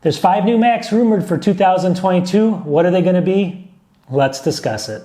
There's 5 new Macs rumored for 2022. What are they going to be? Let's discuss it.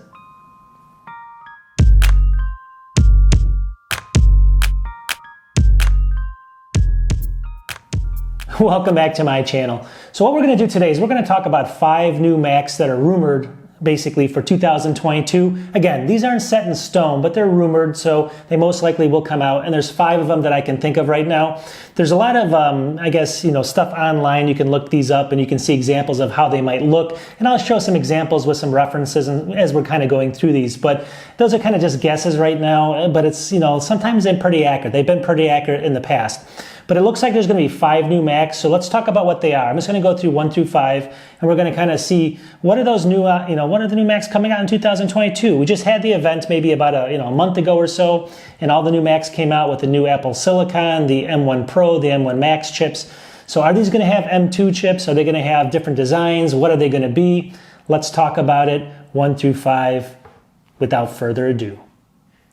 Welcome back to my channel. So what we're going to do today is we're going to talk about 5 new Macs that are rumored basically for 2022. Again, these aren't set in stone, but they're rumored, so they most likely will come out. And there's 5 of them that I can think of right now. There's a lot of, I guess, stuff online. You can look these up and you can see examples of how they might look. And I'll show some examples with some references as we're kind of going through these. But those are kind of just guesses right now. But it's, sometimes they're pretty accurate. They've been pretty accurate in the past. But it looks like there's going to be 5 new Macs, so let's talk about what they are. I'm just going to go through 1 through 5, and we're going to kind of see what are those new, what are the new Macs coming out in 2022. We just had the event maybe about a month ago or so, and all the new Macs came out with the new Apple Silicon, the M1 Pro, the M1 Max chips. So are these going to have M2 chips? Are they going to have different designs? What are they going to be? Let's talk about it 1 through 5 without further ado.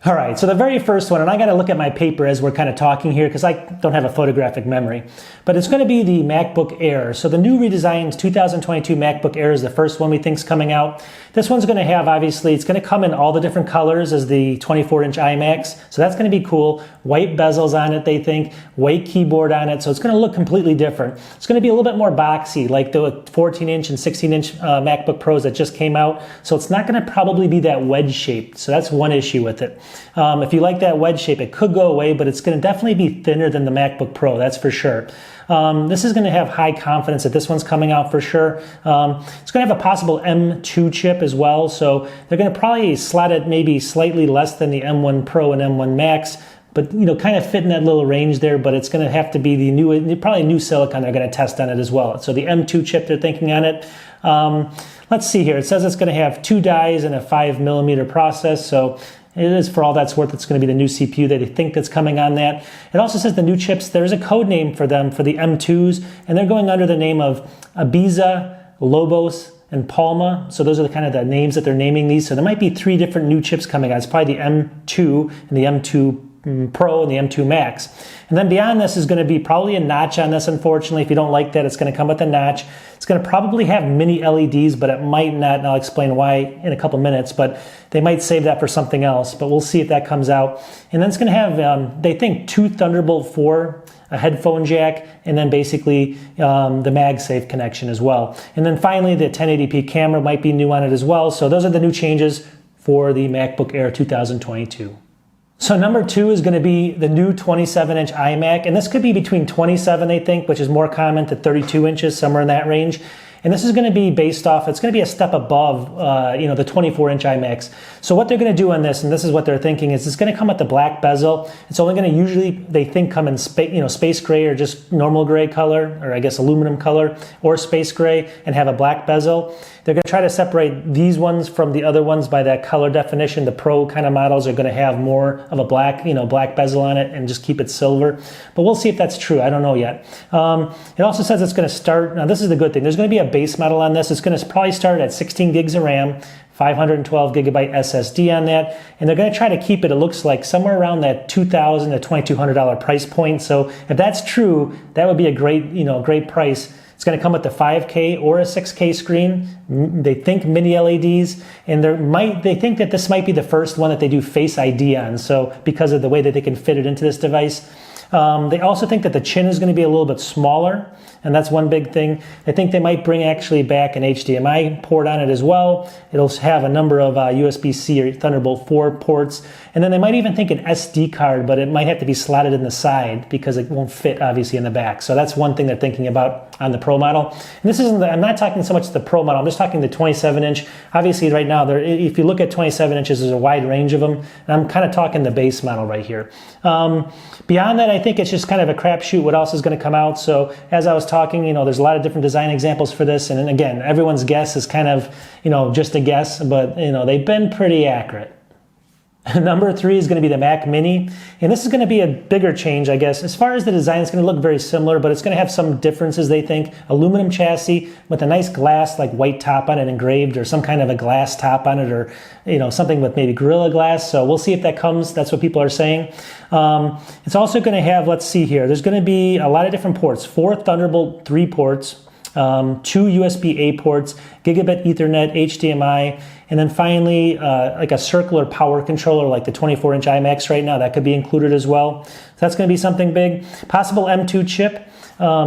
All right, so the very first one, and I got to look at my paper as we're kind of talking here because I don't have a photographic memory, but it's going to be the MacBook Air. So the new redesigned 2022 MacBook Air is the first one we think is coming out. This one's going to have, obviously, it's going to come in all the different colors as the 24-inch iMacs, so that's going to be cool. White bezels on it, they think, white keyboard on it, so it's going to look completely different. It's going to be a little bit more boxy, like the 14-inch and 16-inch MacBook Pros that just came out, so it's not going to probably be that wedge-shaped, so that's one issue with it. If you like that wedge shape, it could go away, but it's going to definitely be thinner than the MacBook Pro, that's for sure. This is going to have high confidence that this one's coming out for sure. It's going to have a possible M2 chip as well, so they're going to probably slot it maybe slightly less than the M1 Pro and M1 Max, but kind of fit in that little range there, but it's going to have to be the new, probably new silicon they're going to test on it as well. So the M2 chip they're thinking on it. Let's see here. It says it's going to have 2 dies and a 5mm process, so it is, for all that's worth, it's going to be the new CPU that they think that's coming on that. It also says the new chips, there's a code name for them for the M2s, and they're going under the name of Ibiza, Lobos, and Palma. So those are the kind of the names that they're naming these. So there might be 3 different new chips coming out. It's probably the M2 and the M2 Pro and the M2 Max. And then beyond this is going to be probably a notch on this, unfortunately. If you don't like that, it's going to come with a notch. It's going to probably have mini LEDs, but it might not, and I'll explain why in a couple minutes, but they might save that for something else, but we'll see if that comes out. And then it's going to have, they think, 2 Thunderbolt 4, a headphone jack, and then basically the MagSafe connection as well. And then finally, the 1080p camera might be new on it as well. So those are the new changes for the MacBook Air 2022. So number 2 is going to be the new 27-inch iMac, and this could be between 27, they think, which is more common, to 32 inches, somewhere in that range. And this is going to be based off, it's going to be a step above, the 24-inch iMacs. So what they're going to do on this, and this is what they're thinking, is it's going to come with the black bezel. It's only going to usually, they think, come in space gray or just normal gray color, or I guess aluminum color, or space gray, and have a black bezel. They're going to try to separate these ones from the other ones by that color definition. The Pro kind of models are going to have more of a black, black bezel on it and just keep it silver. But we'll see if that's true. I don't know yet. It also says it's going to start, now this is the good thing, there's going to be a base model on this. It's going to probably start at 16 gigs of RAM, 512 gigabyte SSD on that, and they're going to try to keep it, it looks like, somewhere around that $2,000 to $2,200 price point. So if that's true, that would be a great, great price. It's going to come with the 5K or a 6K screen. They think mini LEDs, and they think that this might be the first one that they do Face ID on, so because of the way that they can fit it into this device. They also think that the chin is going to be a little bit smaller, and that's one big thing. They think they might bring actually back an HDMI port on it as well. It'll have a number of USB-C or Thunderbolt 4 ports, and then they might even think an SD card, but it might have to be slotted in the side because it won't fit, obviously, in the back. So that's one thing they're thinking about on the Pro model. And this isn't, I'm not talking so much the Pro model, I'm just talking the 27-inch. Obviously, right now, if you look at 27 inches, there's a wide range of them, and I'm kind of talking the base model right here. Beyond that, I think it's just kind of a crapshoot what else is going to come out. So as I was talking, there's a lot of different design examples for this. And then again, everyone's guess is kind of, just a guess, but, they've been pretty accurate. Number 3 is going to be the Mac Mini, and this is going to be a bigger change, I guess. As far as the design, it's going to look very similar, but it's going to have some differences, they think. Aluminum chassis with a nice glass, like white top on it engraved, or some kind of a glass top on it, or something with maybe Gorilla Glass. So we'll see if that comes. That's what people are saying. It's also going to have, let's see here, there's going to be a lot of different ports. 4 Thunderbolt 3 ports, 2 USB-A ports, gigabit Ethernet, HDMI, and then finally like a circular power controller like the 24-inch iMacs right now. That could be included as well. So that's going to be something big. Possible M2 chip.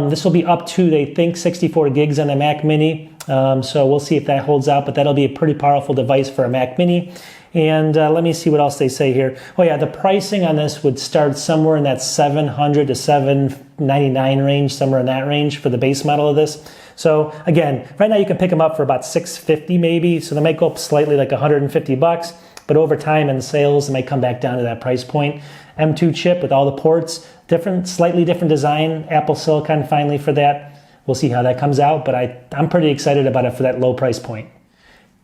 This will be up to, they think, 64 gigs on the Mac Mini. So we'll see if that holds out, but that'll be a pretty powerful device for a Mac Mini. And let me see what else they say here. Oh yeah, the pricing on this would start somewhere in that $700 to $799 range, somewhere in that range for the base model of this. So again, right now you can pick them up for about $650 maybe. So they might go up slightly, like $150, but over time in sales, it might come back down to that price point. M2 chip with all the ports, different, slightly different design, Apple Silicon finally for that. We'll see how that comes out, but I'm pretty excited about it for that low price point.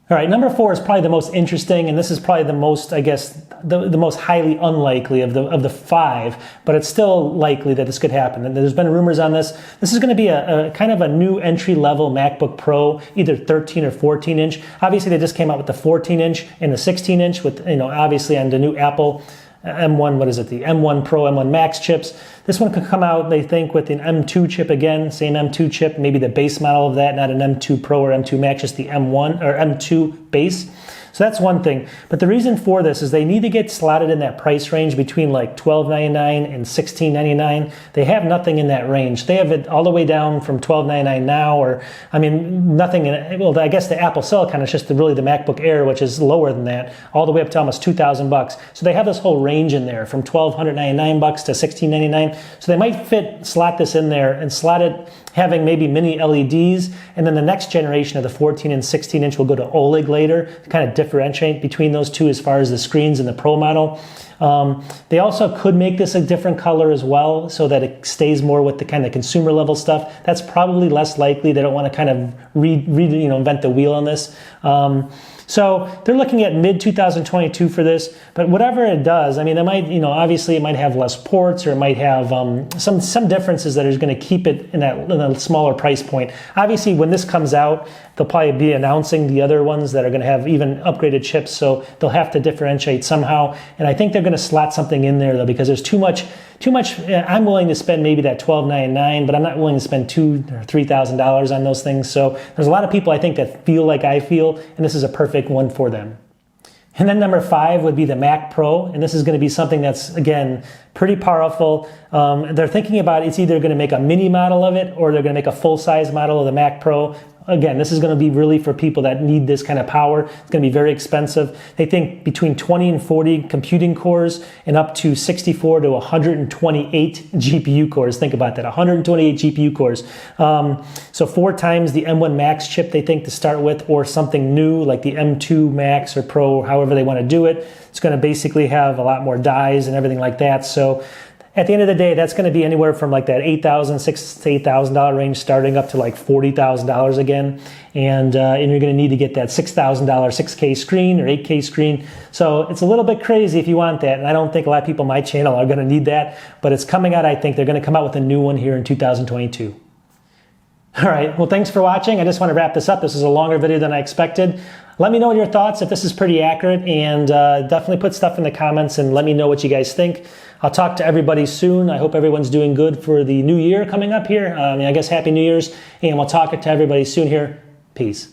All right, number 4 is probably the most interesting, and this is probably the most, I guess, the most highly unlikely of the 5, but it's still likely that this could happen. And there's been rumors on this. This is going to be a kind of a new entry-level MacBook Pro, either 13 or 14 inch. Obviously, they just came out with the 14 inch and the 16 inch with, obviously on the new Apple M1, what is it, the M1 Pro, M1 Max chips. This one could come out, they think, with an M2 chip again, same M2 chip, maybe the base model of that, not an M2 Pro or M2 Max, just the M1 or M2 base. So that's one thing. But the reason for this is they need to get slotted in that price range between like $12.99 and $16.99. They have nothing in that range. They have it all the way down from $12.99 now, or I mean, nothing in it. Well, I guess the Apple Silicon is just really the MacBook Air, which is lower than that, all the way up to almost $2,000. So they have this whole range in there from $1,299 to $16.99. So they might slot this in there and slot it having maybe mini LEDs, and then the next generation of the 14 and 16 inch will go to OLED later to kind of differentiate between those two as far as the screens and the Pro model. They also could make this a different color as well so that it stays more with the kind of consumer level stuff. That's probably less likely. They don't want to kind of invent the wheel on this. So they're looking at mid-2022 for this, but whatever it does, I mean, it might, obviously it might have less ports, or it might have some differences that are going to keep it in a smaller price point. Obviously, when this comes out, they'll probably be announcing the other ones that are going to have even upgraded chips, so they'll have to differentiate somehow. And I think they're going to slot something in there, though, because there's too much. I'm willing to spend maybe that $12.99, but I'm not willing to spend $2,000 or $3,000 on those things. So there's a lot of people, I think, that feel like I feel, and this is a perfect one for them. And then number 5 would be the Mac Pro, and this is going to be something that's, again, pretty powerful. They're thinking about it's either going to make a mini model of it, or they're going to make a full-size model of the Mac Pro. Again, this is going to be really for people that need this kind of power. It's going to be very expensive. They think between 20 and 40 computing cores and up to 64 to 128 GPU cores. Think about that, 128 GPU cores. So 4 times the M1 Max chip they think to start with, or something new like the M2 Max or Pro, however they want to do it. It's going to basically have a lot more dies and everything like that. So at the end of the day, that's going to be anywhere from like that $6,000 to $8,000 range, starting up to like $40,000 again. And you're going to need to get that $6,000 6K screen or 8K screen. So it's a little bit crazy if you want that. And I don't think a lot of people on my channel are going to need that. But it's coming out, I think. They're going to come out with a new one here in 2022. All right, well, thanks for watching. I just want to wrap this up. This is a longer video than I expected. Let me know your thoughts if this is pretty accurate, and definitely put stuff in the comments and let me know what you guys think. I'll talk to everybody soon. I hope everyone's doing good for the new year coming up here. I guess Happy New Year's, and we'll talk to everybody soon here. Peace.